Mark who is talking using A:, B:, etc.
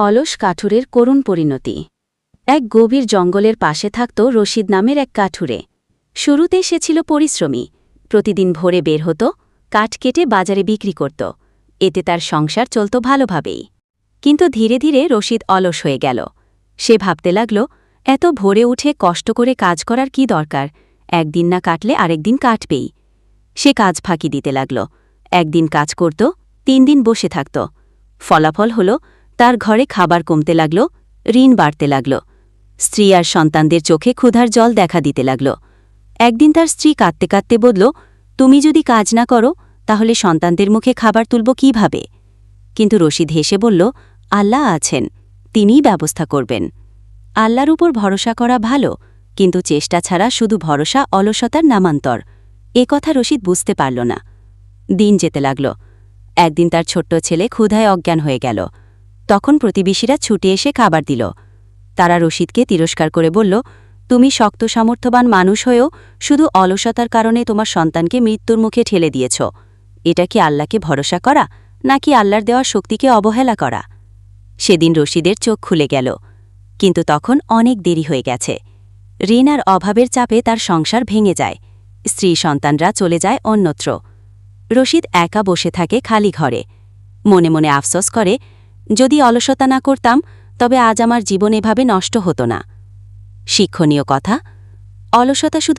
A: অলস কাঠুরের করুণ পরিণতি। এক গভীর জঙ্গলের পাশে থাকত রশিদ নামের এক কাঠুরে। শুরুতে সে ছিল পরিশ্রমী। প্রতিদিন ভোরে বের হতো, কাঠ কেটে বাজারে বিক্রি করত। এতে তার সংসার চলত ভালোভাবেই। কিন্তু ধীরে ধীরে রশিদ অলস হয়ে গেল। সে ভাবতে লাগল, এত ভোরে উঠে কষ্ট করে কাজ করার কি দরকার, একদিন না কাটলে আরেকদিন কাটবেই। সে কাজ ফাঁকি দিতে লাগল। একদিন কাজ করত, 3 দিন বসে থাকত। ফলাফল হল, তার ঘরে খাবার কমতে লাগল, ঋণ বাড়তে লাগল। স্ত্রী আর সন্তানদের চোখে ক্ষুধার জল দেখা দিতে লাগল। একদিন তার স্ত্রী কাঁদতে কাঁদতে বলল, তুমি যদি কাজ না করো তাহলে সন্তানদের মুখে খাবার তুলব কিভাবে? কিন্তু রশিদ হেসে বলল, আল্লাহ আছেন, তিনিই ব্যবস্থা করবেন। আল্লাহর উপর ভরসা করা ভালো, কিন্তু চেষ্টা ছাড়া শুধু ভরসা অলসতার নামান্তর। এ কথা রশিদ বুঝতে পারল না। দিন যেতে লাগল। একদিন তার ছোট্ট ছেলে ক্ষুধায় অজ্ঞান হয়ে গেল। তখন প্রতিবেশীরা ছুটে এসে খাবার দিল। তারা রশিদকে তিরস্কার করে বলল, তুমি শক্ত সামর্থ্যবান মানুষ হয়েও শুধু অলসতার কারণে তোমার সন্তানকে মৃত্যুর মুখে ঠেলে দিয়েছ। এটা কি আল্লাহকে ভরসা করা, নাকি আল্লাহর দেওয়া শক্তিকে অবহেলা করা? সেদিন রশিদের চোখ খুলে গেল, কিন্তু তখন অনেক দেরি হয়ে গেছে। ঋণ আর অভাবের চাপে তার সংসার ভেঙে যায়। স্ত্রী সন্তানরা চলে যায় অন্যত্র। রশিদ একা বসে থাকে খালি ঘরে। মনে মনে আফসোস করে, যদি অলসতা না করতাম তবে আজ আমার জীবন এভাবে নষ্ট হতো না। শিক্ষণীয় কথা, অলসতা শুধু